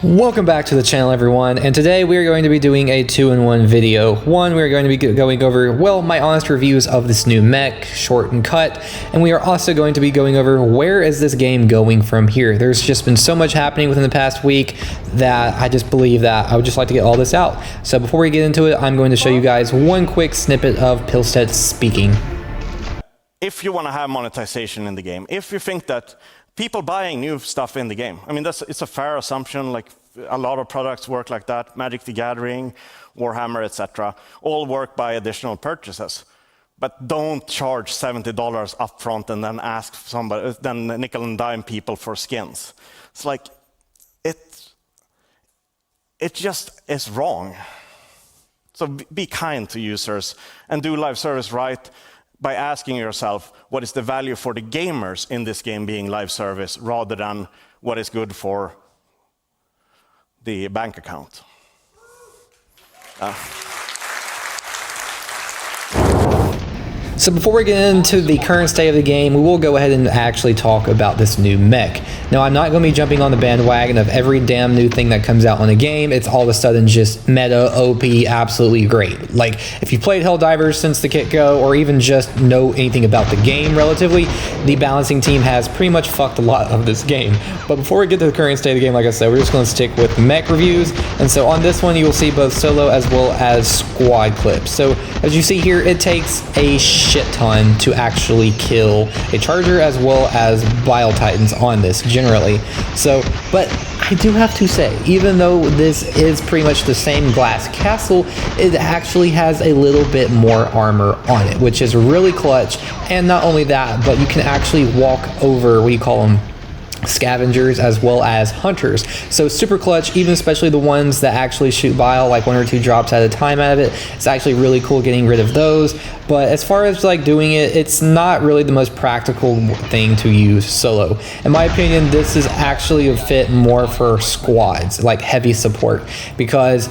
Welcome back to the channel, everyone, and today we are going to be doing a 2-in-1 video. One, we are going to be going over, well, my honest reviews of this new mech, short and cut, and we are also going to be going over where is this game going from here. There's just been so much happening within the past week that I just believe that I would just like to get all this out. So before we get into it, I'm going to show you guys one quick snippet of Pilstead speaking. If you want to have monetization in the game, if you think that people buying new stuff in the game, I mean, it's a fair assumption, like a lot of products work like that, Magic the Gathering, Warhammer, etc., all work by additional purchases. But don't charge $70 upfront and then ask somebody, then nickel and dime people for skins. It's like, it just is wrong. So be kind to users and do live service right by asking yourself what is the value for the gamers in this game being live service rather than what is good for the bank account. So before we get into the current state of the game, we will go ahead and actually talk about this new mech. Now, I'm not going to be jumping on the bandwagon of every damn new thing that comes out on a game. It's all of a sudden just meta, OP, absolutely great. Like, if you played Helldivers since the get-go, or even just know anything about the game relatively, the balancing team has pretty much fucked a lot of this game. But before we get to the current state of the game, like I said, we're just going to stick with mech reviews. And so on this one, you will see both solo as well as squad clips. So as you see here, it takes a shit ton to actually kill a charger as well as bile titans on this generally. So, but I do have to say, even though this is pretty much the same glass castle, it actually has a little bit more armor on it, which is really clutch. And not only that, but you can actually walk over, what do you call them, scavengers as well as hunters. So super clutch, even especially the ones that actually shoot bile like 1 or 2 drops at a time out of it. It's actually really cool getting rid of those. But as far as like doing it, it's not really the most practical thing to use solo. In my opinion, this is actually a fit more for squads, like heavy support, because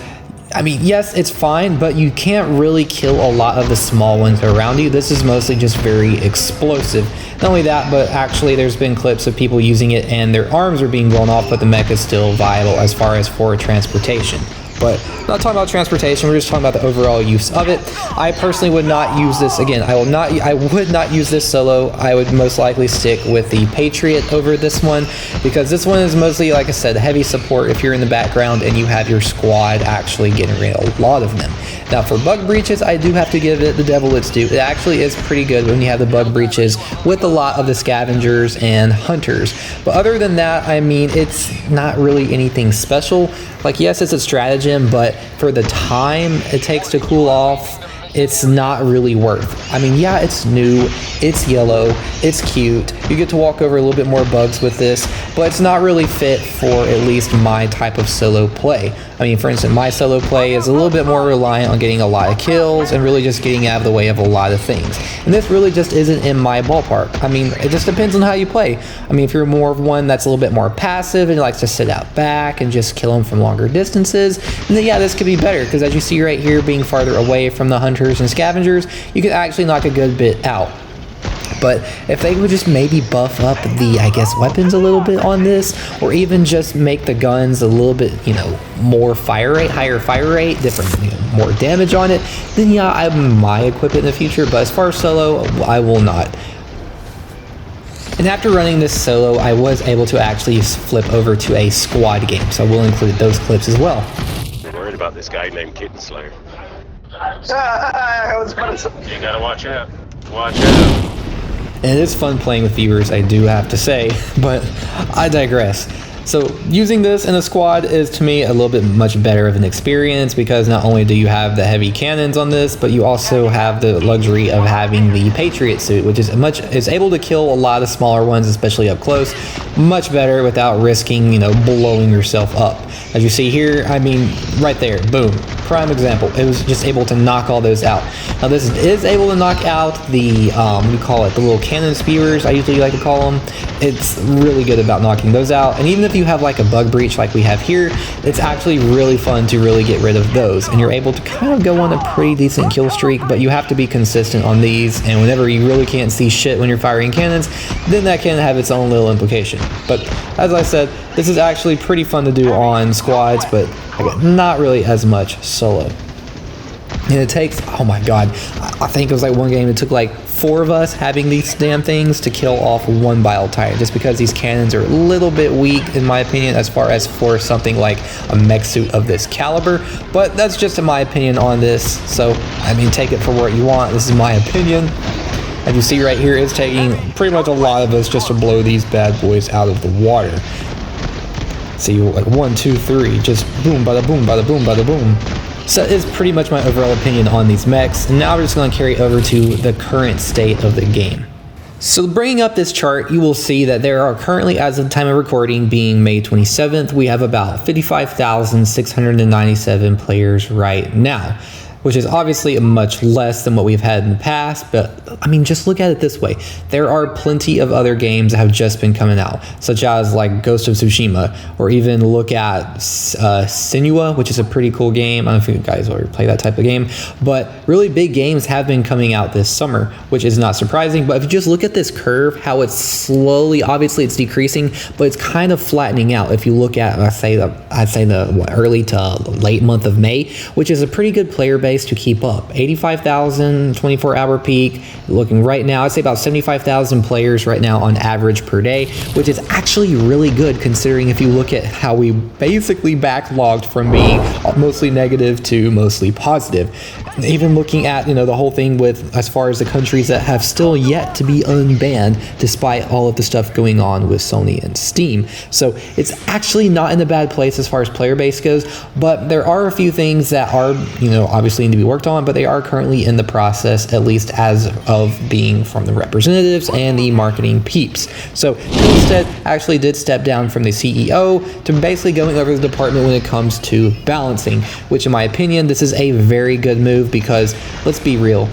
I mean, yes, it's fine, but you can't really kill a lot of the small ones around you. This is mostly just very explosive. Not only that, but actually there's been clips of people using it and their arms are being blown off, but the mech is still viable as far as for transportation. But I'm not talking about transportation, we're just talking about the overall use of it. I personally would not use this, again, I would not use this solo. I would most likely stick with the Patriot over this one, because this one is mostly, like I said, heavy support if you're in the background and you have your squad actually getting rid of a lot of them. Now for bug breaches, I do have to give it the devil its due. It actually is pretty good when you have the bug breaches with a lot of the scavengers and hunters. But other than that, I mean, it's not really anything special. Like, yes, it's a stratagem, but for the time it takes to cool off, it's not really worth. I mean, yeah, it's new, it's yellow, it's cute, you get to walk over a little bit more bugs with this, but it's not really fit for at least my type of solo play. I mean, for instance, my solo play is a little bit more reliant on getting a lot of kills and really just getting out of the way of a lot of things. And this really just isn't in my ballpark. I mean, it just depends on how you play. I mean, if you're more of one that's a little bit more passive and likes to sit out back and just kill them from longer distances, then yeah, this could be better, because as you see right here, being farther away from the hunters and scavengers, you could actually knock a good bit out. But if they would just maybe buff up the, I guess, weapons a little bit on this, or even just make the guns a little bit, you know, more fire rate, higher fire rate, different, you know, more damage on it, then yeah, I might equip it in the future. But as far as solo, I will not. And after running this solo, I was able to actually flip over to a squad game, so we'll include those clips as well. I'm worried about this guy named Kitten Slayer. I was about to say. You gotta watch out. Watch out. And it is fun playing with viewers, I do have to say, but I digress. So using this in a squad is, to me, a little bit much better of an experience, because not only do you have the heavy cannons on this, but you also have the luxury of having the Patriot suit, which is able to kill a lot of smaller ones, especially up close, much better without risking, you know, blowing yourself up. As you see here, I mean, right there, boom, prime example. It was just able to knock all those out. Now this is able to knock out the, we call it the little cannon spewers, I usually like to call them. It's really good about knocking those out. And even if you have like a bug breach like we have here, it's actually really fun to really get rid of those. And you're able to kind of go on a pretty decent kill streak, but you have to be consistent on these. And whenever you really can't see shit when you're firing cannons, then that can have its own little implication. But as I said, this is actually pretty fun to do on squads, but not really as much solo. And it takes, oh my god, I think it was like one game it took like 4 of us having these damn things to kill off 1 Bile Titan, just because these cannons are a little bit weak in my opinion as far as for something like a mech suit of this caliber. But that's just in my opinion on this, so I mean, take it for what you want. This is my opinion. As you see right here, it's taking pretty much a lot of us just to blow these bad boys out of the water. See, like 1, 2, 3, just boom, bada boom, bada boom, bada boom. So that is pretty much my overall opinion on these mechs. And now we're just going to carry over to the current state of the game. So bringing up this chart, you will see that there are currently, as of the time of recording, being May 27th, we have about 55,697 players right now, which is obviously much less than what we've had in the past. But I mean, just look at it this way. There are plenty of other games that have just been coming out, such as like Ghost of Tsushima, or even look at Senua, which is a pretty cool game. I don't know if you guys already play that type of game, but really big games have been coming out this summer, which is not surprising. But if you just look at this curve, how it's slowly, obviously it's decreasing, but it's kind of flattening out. If you look at, I'd say the early to late month of May, which is a pretty good player base to keep up. 85,000 24-hour peak. Looking right now, I'd say about 75,000 players right now on average per day, which is actually really good considering if you look at how we basically backlogged from being mostly negative to mostly positive. Even looking at, you know, the whole thing with as far as the countries that have still yet to be unbanned despite all of the stuff going on with Sony and Steam. So it's actually not in a bad place as far as player base goes, but there are a few things that are, you know, obviously need to be worked on, but they are currently in the process, at least as of being from the representatives and the marketing peeps. So instead actually did step down from the CEO to basically going over the department when it comes to balancing, which in my opinion, this is a very good move because let's be real.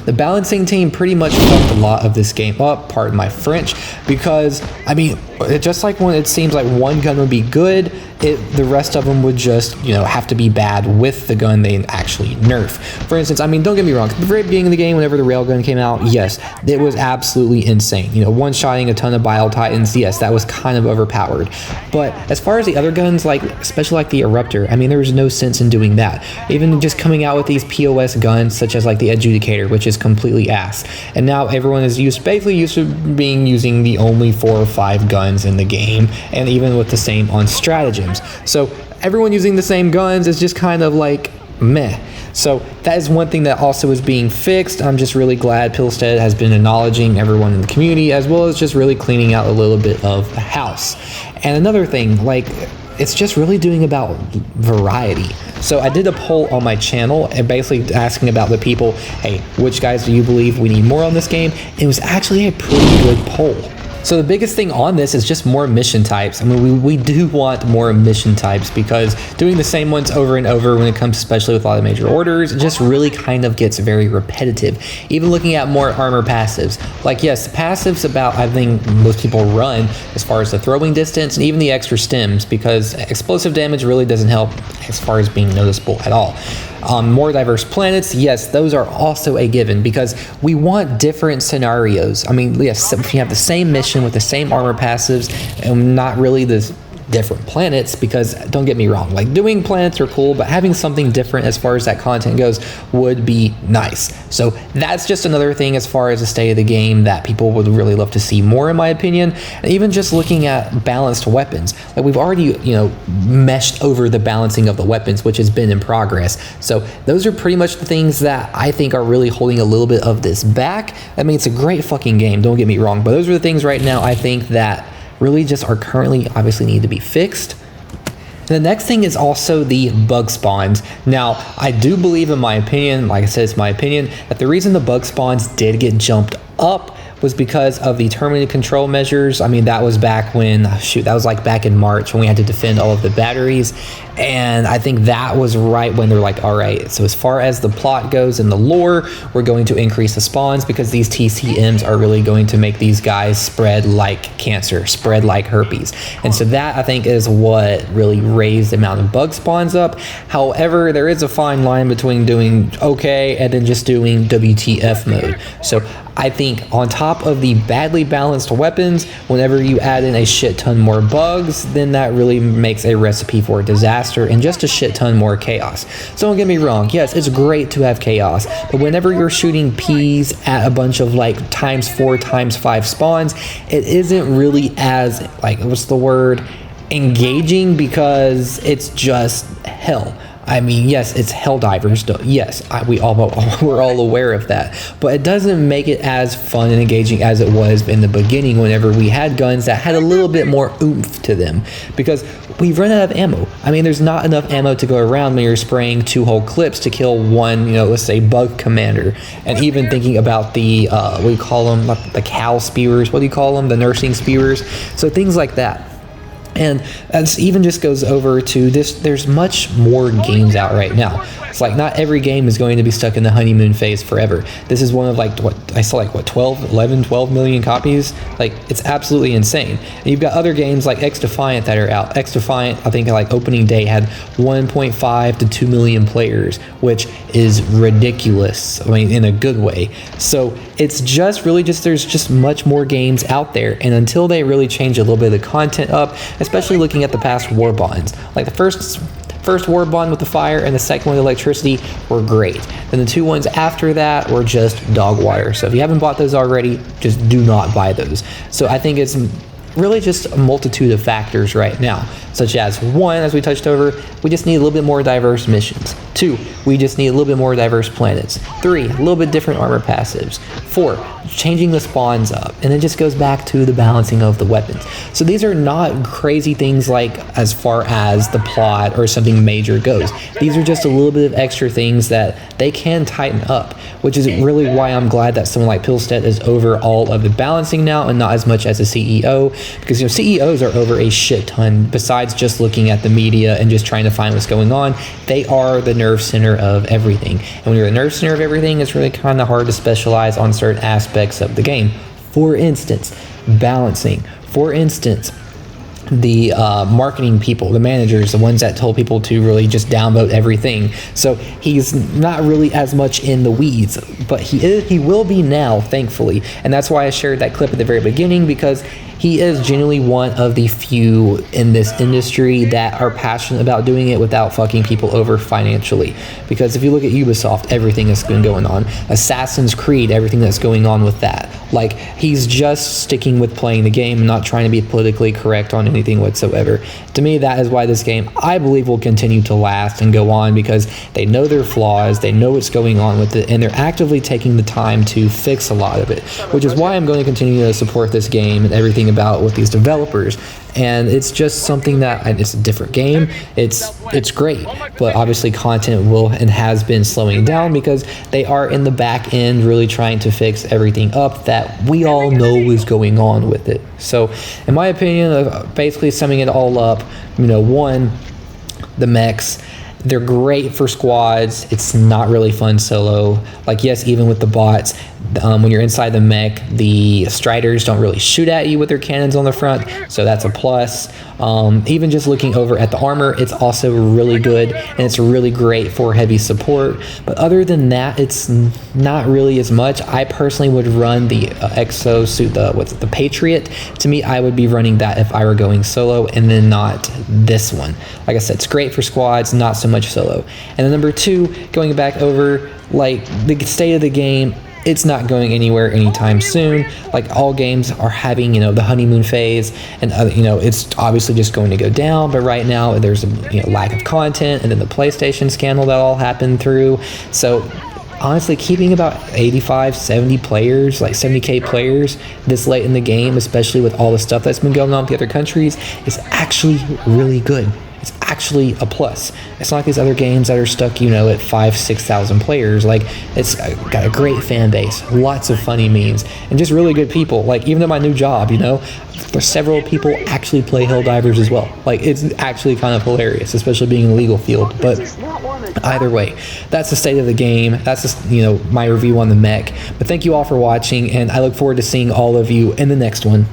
The balancing team pretty much fucked a lot of this game up, pardon my French, because, I mean, just like when it seems like one gun would be good, the rest of them would just, you know, have to be bad with the gun they actually nerf. For instance, I mean, don't get me wrong, at the very beginning of the game, whenever the railgun came out, yes, it was absolutely insane. You know, one-shotting a ton of Bile Titans, yes, that was kind of overpowered. But as far as the other guns, like, especially like the Eruptor, I mean, there was no sense in doing that. Even just coming out with these POS guns, such as like the Adjudicator, which is completely ass. And now everyone is basically used to using the only 4 or 5 guns in the game, and even with the same on stratagems. So everyone using the same guns is just kind of like meh. So that is one thing that also is being fixed. I'm just really glad Pilstead has been acknowledging everyone in the community, as well as just really cleaning out a little bit of the house. And another thing, like, it's just really doing about variety. So I did a poll on my channel and basically asking about the people, hey, which guys do you believe we need more on this game? It was actually a pretty good poll. So the biggest thing on this is just more mission types. I mean, we do want more mission types because doing the same ones over and over when it comes especially with a lot of major orders, it just really kind of gets very repetitive. Even looking at more armor passives. Like, yes, the passives about, I think most people run as far as the throwing distance and even the extra stems, because explosive damage really doesn't help as far as being noticeable at all. More diverse planets, yes, those are also a given because we want different scenarios. I mean, yes, if you have the same mission with the same armor passives and not really the different planets, because don't get me wrong, like doing planets are cool, but having something different as far as that content goes would be nice. So that's just another thing as far as the state of the game that people would really love to see more, in my opinion. And even just looking at balanced weapons, like we've already, you know, meshed over the balancing of the weapons, which has been in progress. So those are pretty much the things that I think are really holding a little bit of this back. I mean, it's a great fucking game, don't get me wrong, but those are the things right now I think that really just are currently obviously need to be fixed. And the next thing is also the bug spawns. Now, I do believe, in my opinion, like I said, it's my opinion, that the reason the bug spawns did get jumped up was because of the terminated control measures. I mean, that was back when, shoot, that was like back in March when we had to defend all of the batteries. And I think that was right when they're like, all right, so as far as the plot goes and the lore, we're going to increase the spawns because these TCMs are really going to make these guys spread like cancer, spread like herpes. And so that, I think, is what really raised the amount of bug spawns up. However, there is a fine line between doing okay and then just doing WTF mode. So I think on top of the badly balanced weapons, whenever you add in a shit ton more bugs, then that really makes a recipe for disaster and just a shit ton more chaos. So don't get me wrong, yes, it's great to have chaos, but whenever you're shooting peas at a bunch of like ×4, ×5 spawns, it isn't really as, like, what's the word, engaging, because it's just hell. I mean, yes, it's Helldivers. Yes, we're all aware of that. But it doesn't make it as fun and engaging as it was in the beginning whenever we had guns that had a little bit more oomph to them. Because we've run out of ammo. I mean, there's not enough ammo to go around when you're spraying 2 whole clips to kill one, let's say, bug commander. And even thinking about the, what do you call them? The cow spewers. What do you call them? The nursing spewers. So things like that. And that even just goes over to this, there's much more games out right now. It's like not every game is going to be stuck in the honeymoon phase forever. This is one of like, what I saw, like what, 12 million copies? Like, it's absolutely insane. And you've got other games like X Defiant that are out. X Defiant, I think like opening day had 1.5 to 2 million players, which is ridiculous. I mean, in a good way. So it's just really just, there's just much more games out there. And until they really change a little bit of the content up, especially looking at the past war bonds, like the first war bond with the fire and the second one with electricity were great. Then the 2 ones after that were just dog water. So if you haven't bought those already, just do not buy those. So I think it's really just a multitude of factors right now, such as 1, as we touched over, we just need a little bit more diverse missions. 2, we just need a little bit more diverse planets. 3, a little bit different armor passives. 4, changing the spawns up. And it just goes back to the balancing of the weapons. So these are not crazy things like as far as the plot or something major goes. These are just a little bit of extra things that they can tighten up, which is really why I'm glad that someone like Pilstead is over all of the balancing now and not as much as a CEO, because CEOs are over a shit ton besides just looking at the media and just trying to find what's going on. They are the nerve center of everything, and when you're the nerve center of everything, it's really kind of hard to specialize on certain aspects of the game. For instance, balancing. For instance, the marketing people, the managers, the ones that told people to really just downvote everything. So he's not really as much in the weeds, but he will be now, thankfully. And that's why I shared that clip at the very beginning, because he is genuinely one of the few in this industry that are passionate about doing it without fucking people over financially. Because if you look at Ubisoft, everything that's been going on, Assassin's Creed, everything that's going on with that, like, he's just sticking with playing the game and not trying to be politically correct on anything whatsoever. To me, that is why this game, I believe, will continue to last and go on, because they know their flaws, they know what's going on with it, and they're actively taking the time to fix a lot of it, which is why I'm going to continue to support this game and everything about with these developers. And it's just something that, it's a different game, it's great, but obviously content will and has been slowing down because they are in the back end really trying to fix everything up that we all know is going on with it. So in my opinion, basically summing it all up, 1, the mechs, they're great for squads. It's not really fun solo. Like, yes, even with the bots, when you're inside the mech, the striders don't really shoot at you with their cannons on the front, so that's a plus. Even just looking over at the armor, it's also really good, and it's really great for heavy support. But other than that, it's not really as much. I personally would run the exosuit, the Patriot. To me, I would be running that if I were going solo, and then not this one. Like I said, it's great for squads, not so much solo. And then number 2, going back over like the state of the game, it's not going anywhere anytime soon. Like, all games are having, the honeymoon phase, and it's obviously just going to go down. But right now, there's a lack of content, and then the PlayStation scandal that all happened through. So honestly, keeping about 85, 70 players, like 70k players this late in the game, especially with all the stuff that's been going on with the other countries, is actually really good. it's actually a plus. It's not like these other games that are stuck, you know, at 5,000-6,000 players. Like, it's got a great fan base, lots of funny memes, and just really good people. Like, even at my new job, you know, there's several people actually play Helldivers as well. Like, it's actually kind of hilarious, especially being in the legal field. But either way, that's the state of the game. That's just, you know, my review on the mech. But thank you all for watching, and I look forward to seeing all of you in the next one.